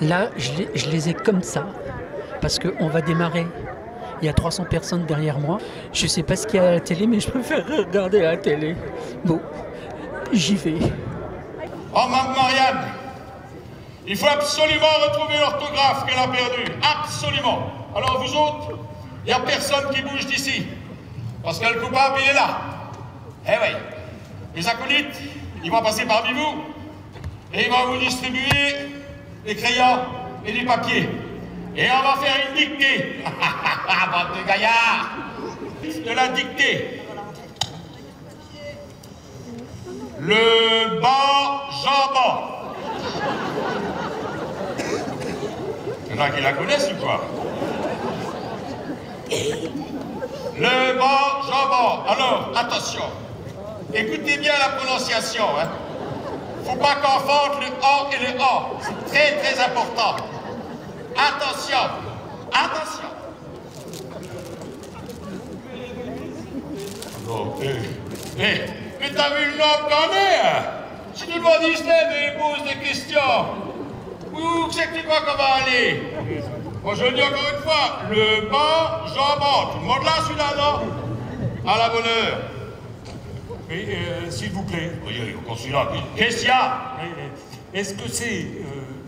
Là, je les ai comme ça, parce qu'on va démarrer. Il y a 300 personnes derrière moi. Je sais pas ce qu'il y a à la télé, mais je préfère regarder à la télé. Bon, j'y vais. Oh, Mme Marianne, il faut absolument retrouver l'orthographe qu'elle a perdue. Absolument. Alors vous autres, il n'y a personne qui bouge d'ici. Parce que le coupable, il est là. Eh oui. Les acolytes, ils vont passer parmi vous. Et ils vont vous distribuer des crayons et du papier. Et on va faire une dictée. Bande de gaillards. De la dictée. Le bas jambon. Il y en a qui la connaissent ou quoi? Le bas jambon. Alors, attention. Écoutez bien la prononciation. Hein. Faut pas confondre le A et le A. C'est très, très important. Attention. Attention. Oh, mais t'as vu le nom qu'on est, hein? Si tu dois Disney me pose des questions, où c'est que tu crois qu'on va aller? Bon, je le dis encore une fois, le bas jambon. Tout le monde là, celui-là, non? À la bonne heure. Mais, s'il vous plaît. Oui, encore celui-là. Qu'est-ce qu'il y a? Est-ce que c'est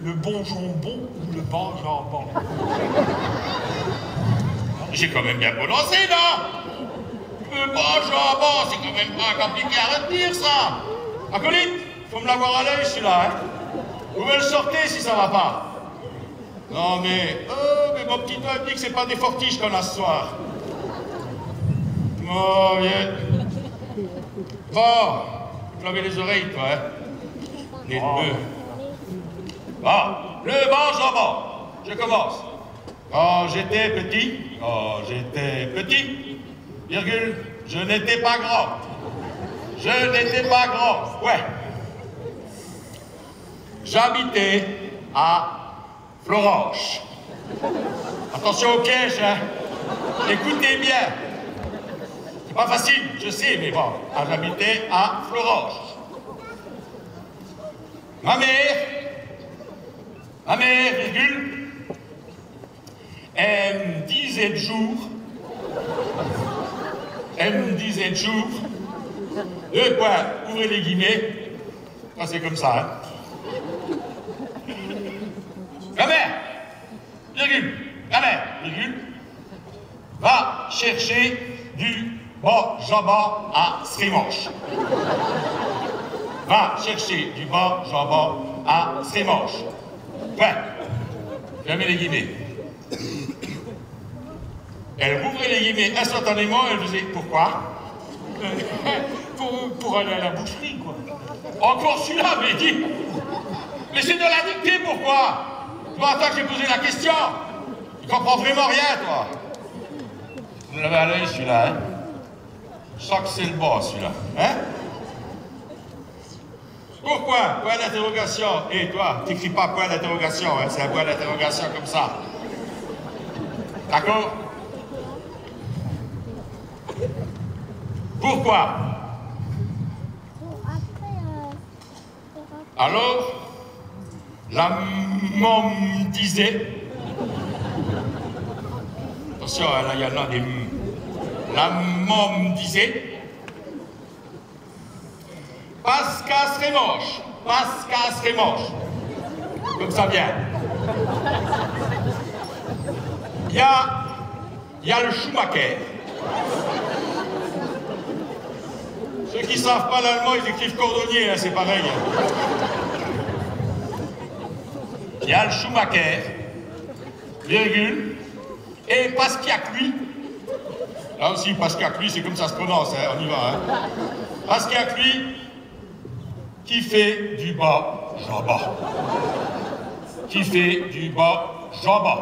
le bon jambon ou le bas jambon? J'ai quand même bien prononcé, non? Le bas jambon, c'est quand même pas compliqué à retenir, ça. Acolyte, faut me l'avoir à l'œil, celui-là, hein. Vous me le sortez si ça va pas. Non, mais mon petit doigt me dit que c'est pas des fortiches qu'on a ce soir. Oh, viens. Bon, clavez les oreilles, toi, hein. Les deux. Bon, le bas jambon. Je commence. Quand j'étais petit, virgule, je n'étais pas grand. Je n'étais pas grand, ouais. J'habitais à Florence. Attention au piège, hein. Écoutez bien. C'est pas facile, je sais, mais bon. J'habitais à Florence. Ma mère, virgule, elle me disait de jour, deux points, ouvrez les guillemets, ah, c'est comme ça, hein. Ma mère, virgule, va chercher du bon jambon à Srimanche. Va chercher du bon jambon à Srimanche. Ouais, fermez les guillemets. Elle rouvrait les guillemets instantanément, elle faisait pourquoi? Pour aller à la boucherie, quoi. Encore celui-là, mais dis. Mais c'est de la dictée, pourquoi? Toi, attends que j'ai posé la question. Tu comprends vraiment rien, toi. Vous l'avez à l'œil, celui-là, hein? Je sens que c'est le bas, celui-là, hein? Pourquoi? Point d'interrogation. Et toi, t'écris pas point d'interrogation, hein? C'est un point d'interrogation comme ça. D'accord? Pourquoi? Alors, la maman me disait... Attention, là, il y en a des... La maman me disait... Pascal serait moche. Comme ça vient. Il y a le Schumacher. Ceux qui ne savent pas l'allemand, ils écrivent cordonnier, hein, c'est pareil. Il y a le Schumacher, virgule, et Pasquiacui. Là aussi, Pasquiacui, c'est comme ça se prononce, hein, on y va. Hein. Pasquiacui, qui fait du bas jambon. Qui fait du bas jambon.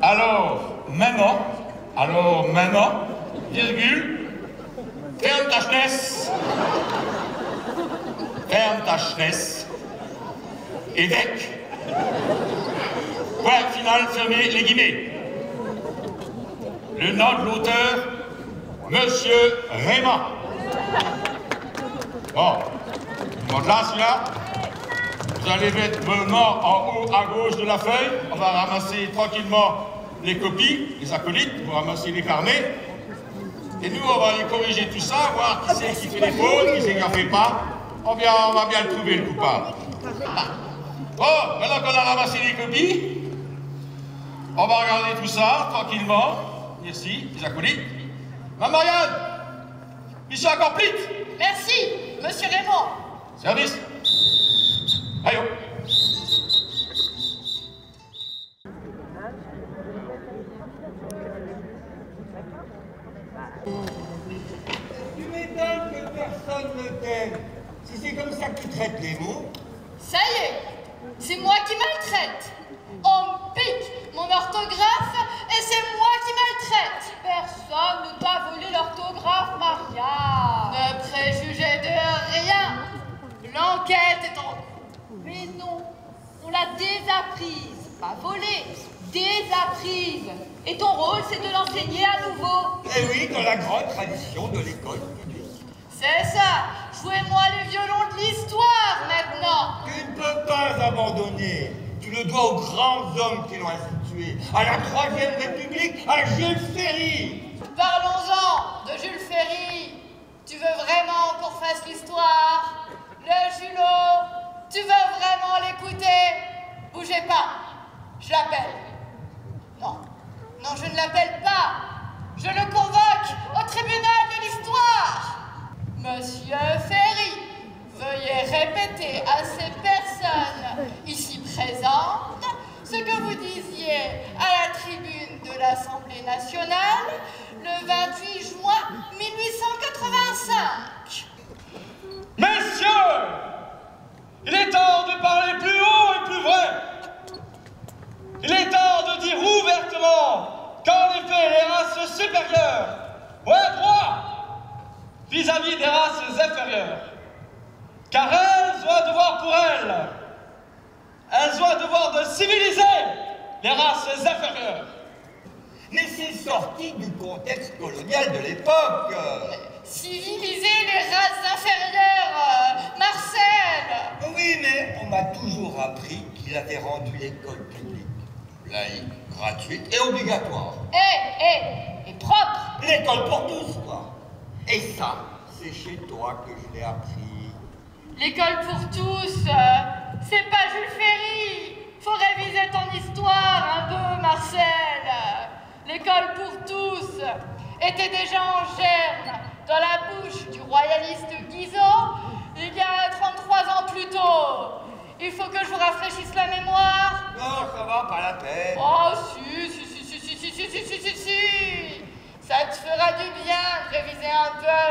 Alors maintenant, virgule, ferme ta chenesse, évêque, point final, fermez les guillemets. Le nom de l'auteur, Monsieur Raymond. Bon, tout le monde là, celui-là. Vous allez mettre vos mains en haut à gauche de la feuille. On va ramasser tranquillement les copies, les acolytes, vous ramassez les carnets. Et nous, on va aller corriger tout ça, voir qui c'est qui fait les fautes, qui c'est qui n'en fait pas. On va bien le trouver, le coupable. Bon, maintenant qu'on a ramassé les copies, on va regarder tout ça tranquillement. Merci, les acolytes. Mme Marianne, mission accomplie. Merci, monsieur Raymond. Service. Aïe. Tu m'étonnes que personne ne t'aime. Si c'est comme ça que tu traites les mots. Ça y est, c'est moi qui maltraite. On me pique mon orthographe et c'est moi qui maltraite. Personne ne t'a volé l'orthographe, Maria. Ne préjugez de rien. L'enquête est en cours. Mais non, on l'a désapprise. Pas volée, désapprise. Et ton rôle, c'est de l'enseigner à nouveau. Eh oui, dans la grande tradition de l'école publique. C'est ça. Jouez-moi les violons de l'histoire maintenant. Tu ne peux pas abandonner. Tu le dois aux grands hommes qui l'ont institué. À la Troisième République, à Jules Ferry. Parlons-en de Jules Ferry. Tu veux vraiment qu'on fasse l'histoire? Le Julot, tu veux vraiment l'écouter? Bougez pas. Je l'appelle. Non. Non, je ne l'appelle pas. Je le convoque au tribunal de l'histoire. Monsieur Ferry, veuillez répéter à ces personnes ici présentes ce que vous disiez à la tribune de l'Assemblée nationale le 28 juin 1885. Messieurs, il est temps de parler plus haut et plus vrai. Il est temps de dire ouvertement qu'en effet les races supérieures ont un droit vis-à-vis des races inférieures. Car elles ont un devoir pour elles. Elles ont un devoir de civiliser les races inférieures. Mais c'est sorti du contexte colonial de l'époque. Civiliser les races inférieures, Marcel. Oui, mais on m'a toujours appris qu'il avait rendu l'école publique laïque, gratuite et obligatoire. Et propre. L'école pour tous, quoi. Et ça, c'est chez toi que je l'ai appris. L'école pour tous, c'est pas Jules Ferry. Faut réviser ton histoire un peu, Marcel. L'école pour tous était déjà en germe dans la bouche du royaliste Guizot il y a 33 ans plus tôt. Il faut que je vous rafraîchisse la mémoire. Non, ça va, pas la peine. Oh, si. Ça te fera du bien de réviser un peu.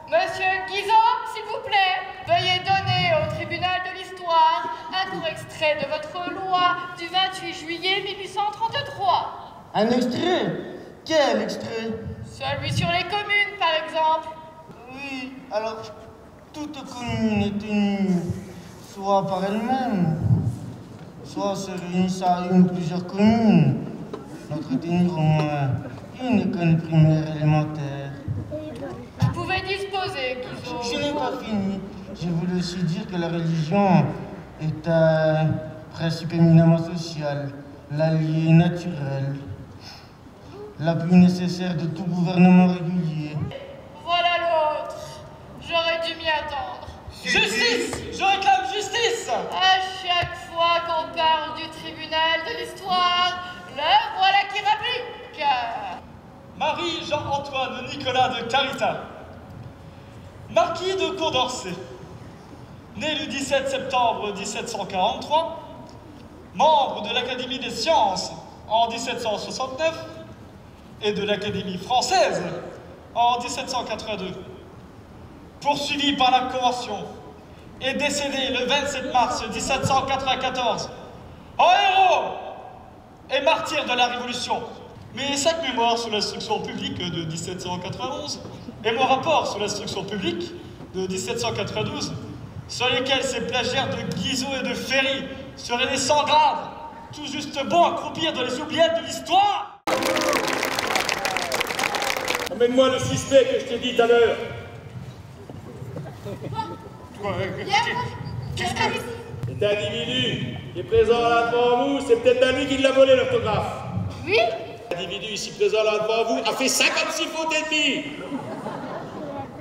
Monsieur Guizot, s'il vous plaît, veuillez donner au tribunal de l'histoire un court extrait de votre loi du 28 juillet 1833. Un extrait? Quel extrait? Celui sur les communes, par exemple. Oui, alors, toute commune est tenue soit par elle-même, soit se réunissent à une ou plusieurs communes. Notre tenir au moins une école primaire élémentaire. Vous pouvez disposer, Guizot. Je n'ai pas fini. Je voulais aussi dire que la religion est un principe éminemment social, l'allié naturel, l'appui nécessaire de tout gouvernement régulier. Voilà l'autre. J'aurais dû m'y attendre. Justice! Je réclame justice! À chaque fois qu'on parle du tribunal de l'histoire, le voilà qui réplique. Marie Jean-Antoine Nicolas de Carita, marquis de Condorcet, né le 17 septembre 1743, membre de l'Académie des sciences en 1769 et de l'Académie française en 1782, poursuivi par la Convention et décédé le 27 mars 1794 en héros et martyr de la Révolution. Mes 5 mémoires sur l'instruction publique de 1791 et mon rapport sur l'instruction publique de 1792, sur lesquels ces plagiaires de Guizot et de Ferry seraient des sans grades, tout juste bons à croupir dans les oubliettes de l'histoire. Amène-moi le suspect que je t'ai dit tout à l'heure. Qu'est-ce que... Cet individu qui est présent là devant vous, c'est peut-être à lui qui l'a volé l'orthographe. Oui? L'individu ici présent là devant vous a fait 56 fautes et demie.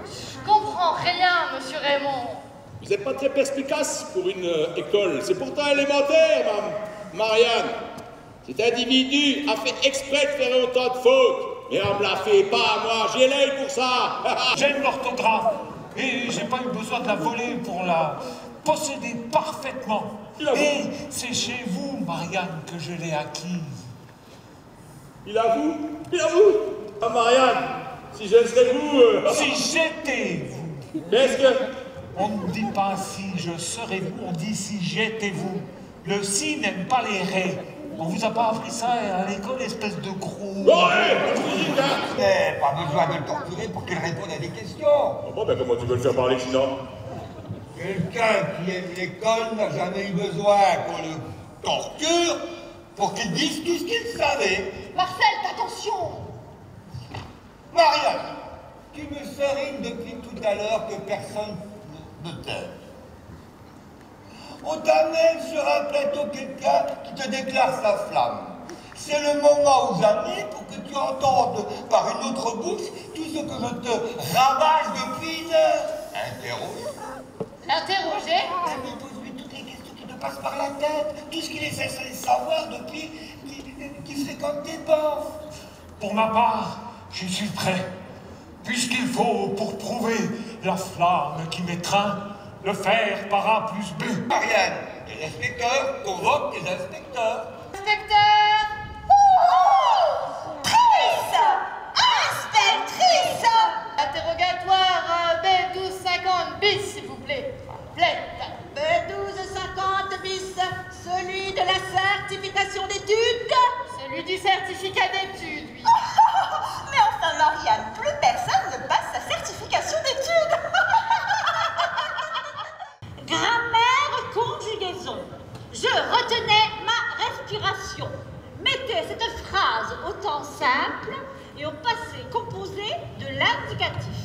Je comprends rien, monsieur Raymond. Vous n'êtes pas très perspicace pour une école. C'est pourtant élémentaire, Marianne. Cet individu a fait exprès de faire autant de fautes. Et on me la fait pas, moi, j'ai l'œil pour ça. J'aime l'orthographe et j'ai pas eu besoin de la voler pour la posséder parfaitement. Et c'est chez vous, Marianne, que je l'ai acquise. Il avoue. Ah, Marianne, si je serais vous... Si j'étais vous. Qu'est-ce que... On ne dit pas si je serais vous, on dit si j'étais vous. Le si n'aime pas les raies. On vous a pas appris ça à l'école, espèce de gros... Mais pas besoin de le torturer pour qu'il réponde à des questions. Oh, bon, ben comment tu veux le faire parler sinon? Quelqu'un qui aime l'école n'a jamais eu besoin qu'on le torture pour qu'il dise tout ce qu'il savait. Marcel, attention! Marianne, tu me serines depuis tout à l'heure que personne ne t'aime. On t'amène sur un plateau quelqu'un qui te déclare sa flamme. C'est le moment ou jamais pour que tu entendes par une autre bouche tout ce que je te rabâche depuis une heure. Interroge. L'interroger? Mais pose-lui toutes les questions qui te passent par la tête, tout ce qu'il est censé savoir depuis qu'il fréquente tes bancs. Pour ma part, je suis prêt. Puisqu'il faut, pour prouver la flamme qui m'étreint, le faire par A plus B. Marianne, les inspecteurs convoquent les inspecteurs. Inspecteur! Trice! Inspectrice! Interrogatoire B1250 bis, s'il vous plaît. B1250 bis, celui de la certification d'études? Celui du certificat d'études, oui. Mais enfin, Marianne, plus personne ne passe sa certification d'études. Grammaire, conjugaison. Je retenais ma respiration. Mettez cette phrase au temps simple et au passé composé de l'indicatif.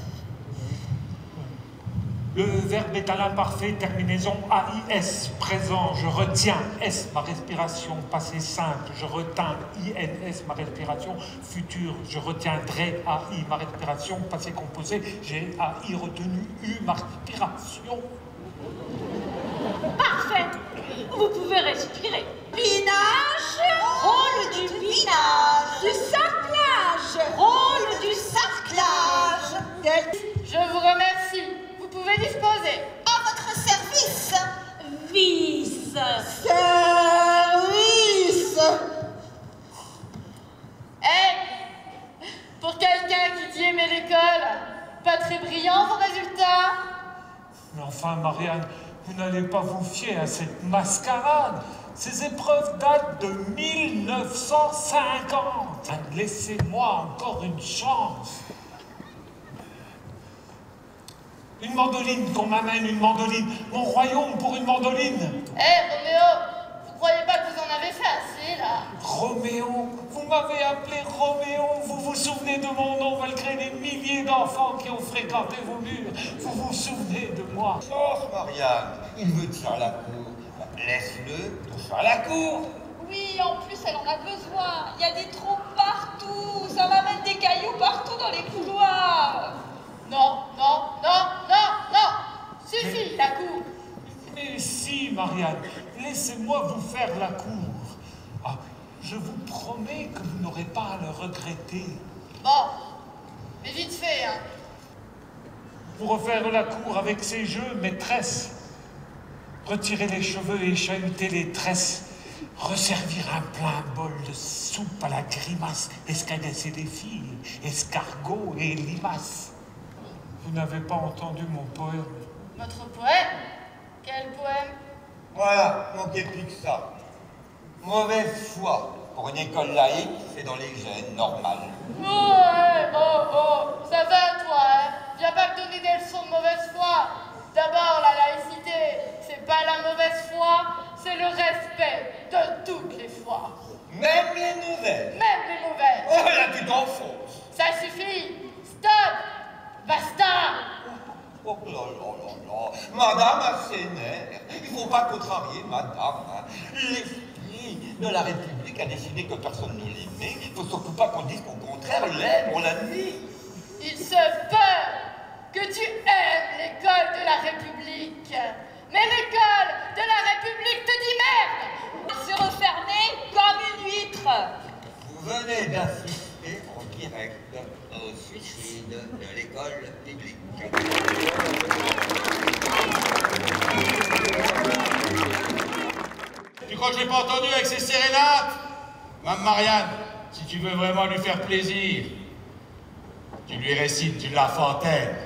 Le verbe est à l'imparfait, terminaison AIS, présent, je retiens, S, ma respiration, passé simple, je retins, INS, ma respiration, futur, je retiendrai, AI, ma respiration, passé composé, j'ai AI retenu, U, ma respiration. Parfait. Vous pouvez respirer. Binage, rôle du binage. Du sarclage, rôle du sarclage. Je vous remercie. Vous pouvez disposer. À votre service. Vice. Service. Pour quelqu'un qui dit aimer l'école, pas très brillant vos résultats? Mais enfin, Marianne, vous n'allez pas vous fier à cette mascarade. Ces épreuves datent de 1950. Laissez-moi encore une chance. Une mandoline, qu'on m'amène une mandoline. Mon royaume pour une mandoline. Roméo, vous croyez pas que vous en avez fait assez, là? Roméo, vous m'avez appelé Roméo. Vous vous souvenez de mon nom malgré les milliers d'enfants qui ont fréquenté vos murs. Vous vous souvenez de moi. Chance, Marianne, il veut te faire la cour. Laisse-le te faire la cour. Oui, en plus, elle en a besoin. Il y a des trous partout. Ça m'amène des cailloux partout dans les couloirs. Non. Suffit, la cour. Mais si, Marianne, laissez-moi vous faire la cour. Ah, je vous promets que vous n'aurez pas à le regretter. Bon, mais vite fait, hein. Pour refaire la cour avec ces jeux, maîtresse. Retirer les cheveux et chahuter les tresses. Resservir un plein bol de soupe à la grimace. Escadasser des filles, escargots et limaces. Vous n'avez pas entendu mon poème? Votre poème? Quel poème? Voilà, manquez plus que ça. Mauvaise foi. Pour une école laïque, c'est dans les gènes, normal. Oh, ça va, toi, hein? Viens pas me donner des leçons de mauvaise foi. D'abord, la laïcité, c'est pas la mauvaise foi, c'est le respect de toutes les foi. Même les nouvelles. Même les mauvaises. Oh là, tu t'enfonces. Ça suffit. Stop. Basta. Oh là là là là. Madame a ses nerfs. Il ne faut pas contrarier madame. Hein. L'esprit de la République a décidé que personne ne l'aimait. Il ne faut surtout pas qu'on dise qu'au contraire, l'aime, on l'admire. Il se peut que tu aimes l'école de la République. Mais l'école de la République te dit merde. Se refermer comme une huître. Vous venez d'assister en direct au suicide de l'école publique. Tu crois que je l'ai pas entendu avec ses sérénates? Mme Marianne, si tu veux vraiment lui faire plaisir, tu lui récites du La Fontaine.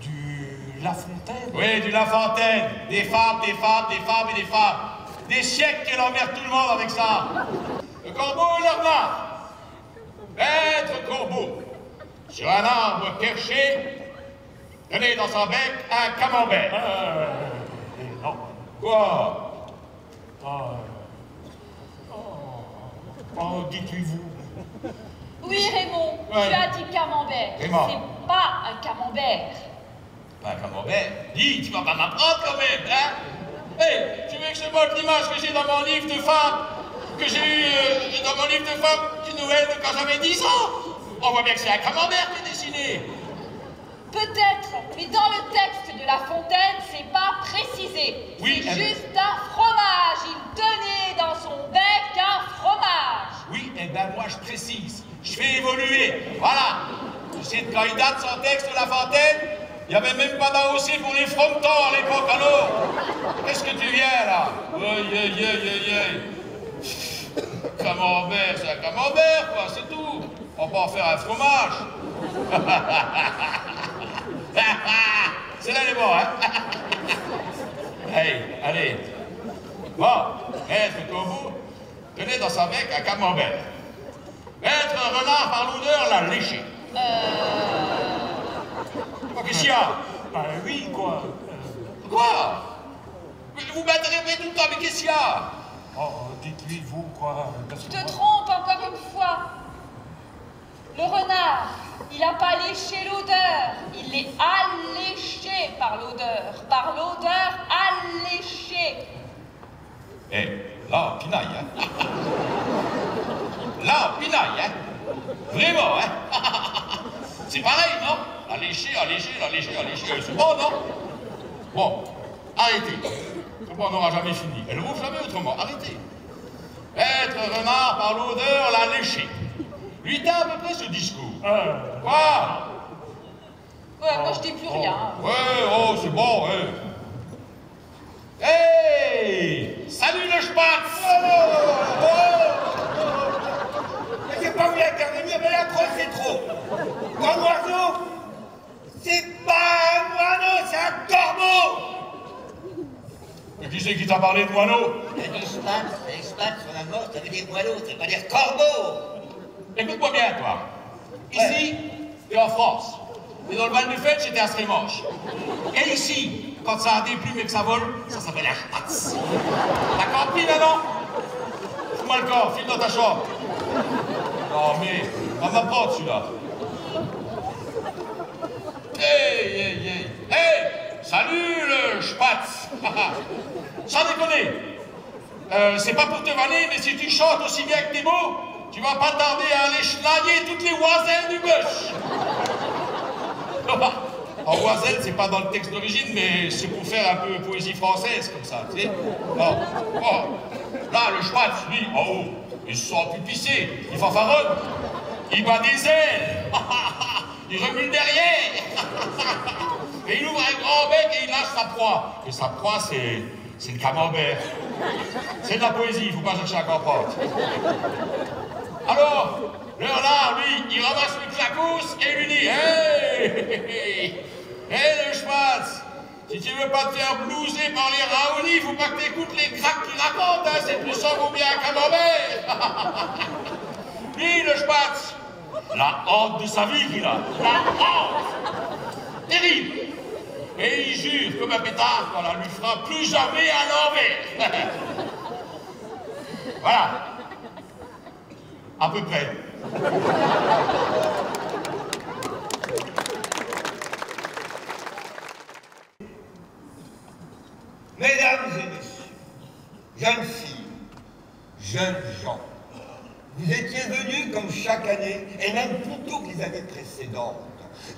Du La Fontaine? Oui, du La Fontaine. Des fables, des fables, des fables et des fables. Des siècles qu'elle emmerde tout le monde avec ça. Le corbeau et le renard. Maître corbeau, sur un arbre perché, tenait dans son bec un camembert. Non. Quoi? Oh, dites-lui-vous. Oui, Raymond, Ouais. tu as dit camembert. Raymond. C'est pas un camembert. Pas un camembert? Dis, tu vas pas m'apprendre quand même, hein? Hé, tu veux que je te montre l'image que j'ai dans mon livre de fables? Que j'ai eu dans mon livre de fables du Noël de quand j'avais 10 ans? On voit bien que c'est un camembert qui est dessiné. Peut-être, mais dans le texte de La Fontaine, c'est pas précisé. Oui, c'est elle- juste un fromage. Il tenait dans son bec un fromage. Oui, eh ben moi je précise. Je fais évoluer. Voilà. Tu sais de quand il date son texte de La Fontaine? Il n'y avait même pas d'AOC pour les frontons à l'époque, alors. Qu'est-ce que tu viens là? Aïe, aïe, aïe, aïe, aïe. Camembert, c'est un camembert, quoi, c'est tout. On va pas en faire un fromage. C'est là les mots, hein? Hey, allez. Bon, Maître Corbeau tenait dans sa bec un camembert. Maître Renard, par l'odeur, l'a léché. Qu'est-ce qu'il y a? Ben oui, quoi. Quoi? Mais vous m'interrogez tout le temps, mais qu'est-ce qu'il y a? Oh, dites-lui, vous, quoi. Parce Tu que te moi- trompes encore une fois. Le renard, il n'a pas léché l'odeur. Il est alléché par l'odeur. Par l'odeur alléchée. Eh, là, on pinaille, hein? Là, on pinaille, hein? Vraiment, hein? C'est pareil, non? Alléché, alléché, alléché, alléché. C'est bon, non? Bon, arrêtez. On n'aura jamais fini. Elle rouvre jamais autrement. Arrêtez. Maître Renard, par l'odeur, l'a léché. Lui, t'as à peu près ce discours. Quoi? Ouais, moi je dis plus rien. Ouais, oh, c'est bon, ouais. Hey! Salut le spatz! Mais j'ai pas voulu intervenir, mais la troll c'est trop. Quand l'oiseau, c'est pas un moineau, c'est un corbeau. Mais qui c'est qui t'a parlé de moineau? Les spats sur la mort, ça veut dire moineau, ça veut pas dire corbeau. Écoute-moi bien, toi. Ici, t'es en France. T'es dans le Val du Fête, j'étais à Strémanche. Et ici, quand ça a des plumes et que ça vole, ça s'appelle un spatz. T'as compris maintenant? Fous-moi le corps, file dans ta chambre. Non mais, on va m'apprendre celui-là. Hey, hey, hey. Hey! Salut le spatz! Sans déconner. C'est pas pour te vanner, mais si tu chantes aussi bien que t'es beau, tu vas pas tarder à aller schnaguer toutes les oiselles du bush. En oiselle, c'est pas dans le texte d'origine, mais c'est pour faire un peu poésie française, comme ça, tu sais. Bon. Là, le spatz, lui, en haut, il se sent plus pisser, il fanfaronne, il bat des ailes, il remue le derrière, et il ouvre un grand bec et il lâche sa proie. Et sa proie, c'est le camembert. C'est de la poésie, il faut pas chercher à comprendre. Alors, le renard, lui, il ramasse le clacous et lui dit « Hey, le spatz, si tu veux pas te faire blouser par les raonis, faut pas que t'écoutes les craques qui racontent, hein, c'est plus ça vaut bien un camembert. » Lui, le spatz, la honte de sa vie qu'il a, la honte terrible. Et il jure comme un pétard qu'on la lui fera plus jamais à l'envers. Voilà. À peu près. jeunes filles, jeunes gens, vous étiez venus comme chaque année, et même plus tôt que les années précédentes,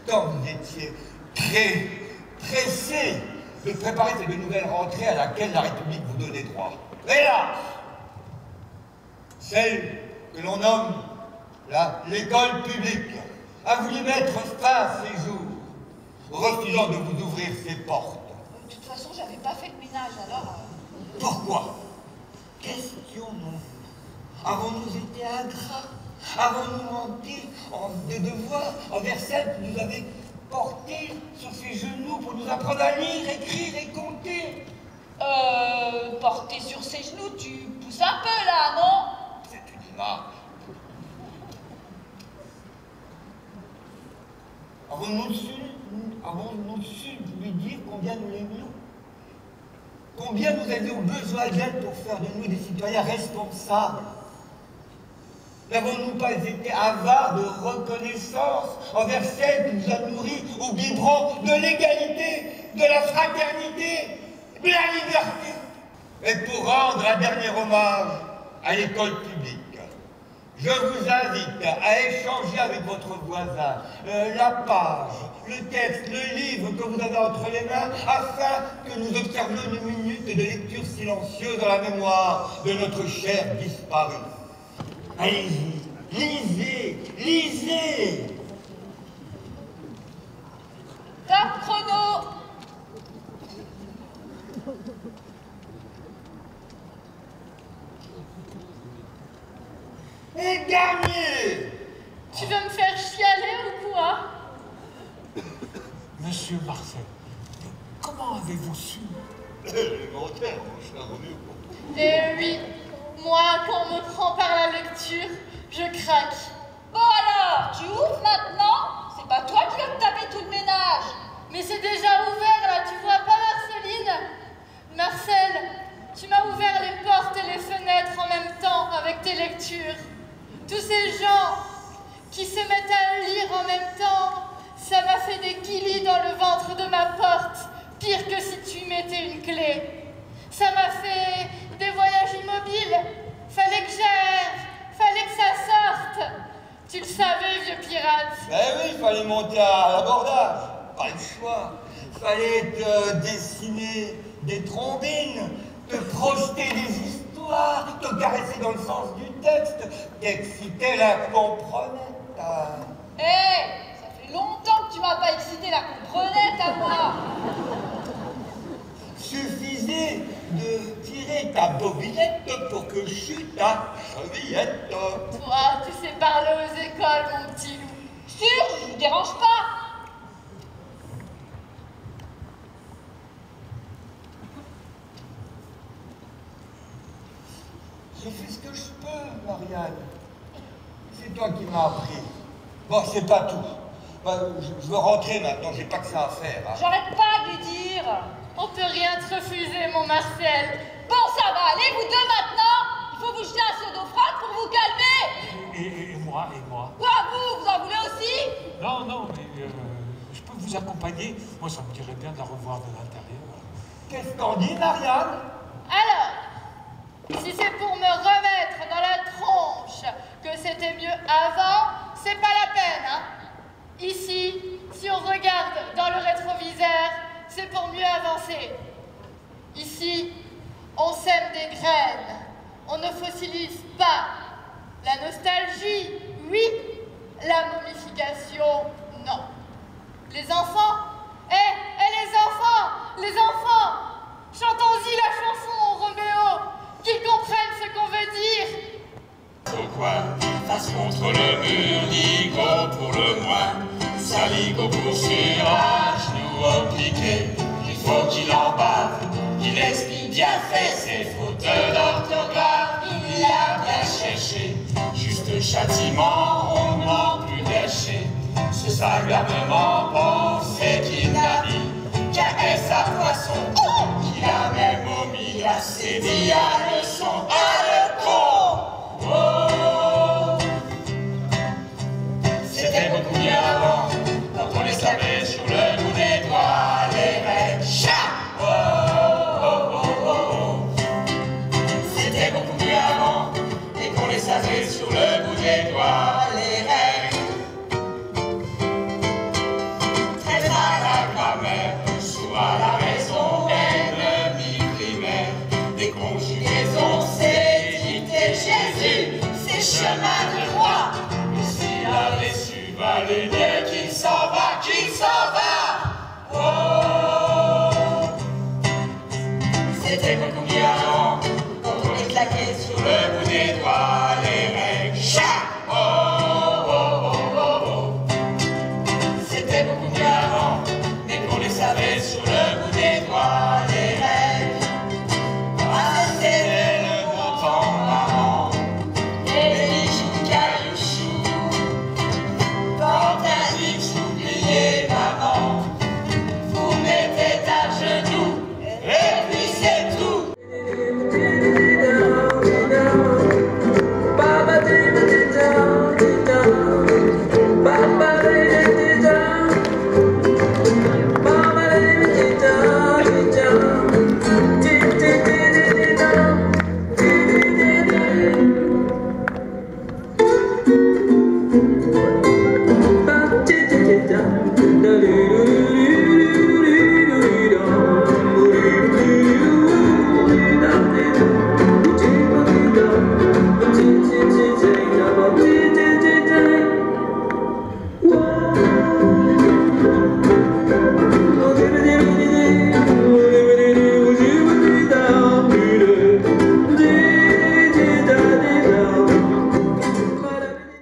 tant vous étiez très pressés de préparer cette nouvelle rentrée à laquelle la République vous donnait droit. Hélas, celle que l'on nomme l'école publique a voulu mettre fin à ces jours, refusant de vous ouvrir ses portes. De toute façon, j'avais pas fait de ménage, alors... Pourquoi? Question non. Avons-nous été ingrats? Avons-nous manqué des devoirs envers celles qui nous avaient portés sur ses genoux pour nous apprendre à lire, écrire et compter? Porter sur ses genoux, tu pousses un peu là, non? C'est une image. Avons-nous su lui dire combien nous l'aimions? Combien nous avions besoin d'elle pour faire de nous des citoyens responsables? N'avons-nous pas été avares de reconnaissance envers celle qui nous a nourris au biberon de l'égalité, de la fraternité, de la liberté? Et pour rendre un dernier hommage à l'école publique, je vous invite à échanger avec votre voisin la page, le texte, le livre que vous avez entre les mains, afin que nous observions une minute de lecture silencieuse dans la mémoire de notre cher disparu. Allez-y, lisez, lisez! Top chrono! Et gagné! Tu veux me faire chialer ou quoi? Monsieur Marcel, comment avez-vous su? Élémentaire, mon cher Roméo. Eh oui, moi, quand on me prend par la lecture, je craque. Bon alors, tu ouvres maintenant? C'est pas toi qui vas te taper tout le ménage. Mais c'est déjà ouvert là, tu vois pas Marceline? Marcel, tu m'as ouvert les portes et les fenêtres en même temps avec tes lectures. Tous ces gens qui se mettent à lire en même temps, ça m'a fait des guilis dans le ventre de ma porte, pire que si tu mettais une clé. Ça m'a fait des voyages immobiles, fallait que j'aille, fallait que ça sorte. Tu le savais, vieux pirate. Eh oui, il fallait monter à l'abordage, pas le choix. Fallait te dessiner des trombines, te projeter des histoires, te caresser dans le sens du texte, t'exciter la comprenette. Hé, ça fait longtemps que tu m'as pas excité la comprenette à moi. Suffisait de tirer ta bobinette pour que chute ta chevillette. Toi, tu sais parler aux écoles, mon petit loup. Sûr, je vous dérange pas. Je fais ce que je peux, Marianne. C'est toi qui m'as appris. Bon, c'est pas tout. Je veux rentrer maintenant, j'ai pas que ça à faire. Hein. J'arrête pas de lui dire. On peut rien te refuser, mon Marcel. Bon, ça va, allez, vous deux maintenant. Il faut vous jeter un seau d'eau froide pour vous calmer. Et moi? Quoi, vous en voulez aussi? Non, mais je peux vous accompagner. Moi, ça me dirait bien de la revoir de l'intérieur. Qu'est-ce qu'en dit, Marianne? Alors, si c'est pour me remettre dans la tronche que c'était mieux avant, c'est pas la peine, hein. Ici, si on regarde dans le rétroviseur, c'est pour mieux avancer. Ici, on sème des graines, on ne fossilise pas. La nostalgie, oui. La momification, non. Les enfants, les enfants, chantons-y la chanson, Roméo, qu'ils comprennent ce qu'on veut dire. Pourquoi face contre le mur, Nico pour le moins, Saligo pour sur un genou au piqué. Il faut qu'il en bave, qu'il explique bien fait ses fautes d'orthographe. Il a bien cherché, juste châtiment, on n'en plus lâcher. Ce sagouvernement pensait qu'il n'a mis qu'à sa poisson, qu'il a même omis à ses dit à leçon, à le con. Oh, c'était beaucoup mieux avant, quand on les savait sur le bout des doigts, les mecs, chat. Oh, oh, oh, oh, oh. lumière qui s'en va, qui s'en va. Oh, c'était beaucoup mieux avant, quand on les claquait sur le bout des doigts, les règles. Cha! Oh, oh, oh, oh, oh. C'était beaucoup mieux avant, mais qu'on les savait sur le bout des doigts, les règles. Ah, c'était le bon temps marrant, les bijoux caillouchous. Quand t'as dit que j'oubliais maman, vous mettez à genoux, et puis c'est tout.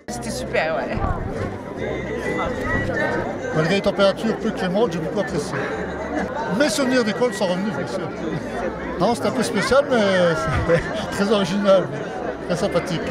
C'était super, ouais. Malgré les températures peu clémentes, j'ai beaucoup apprécié. Mes souvenirs d'école sont revenus, bien sûr. Non, c'était un peu spécial, mais c'est très original, très sympathique.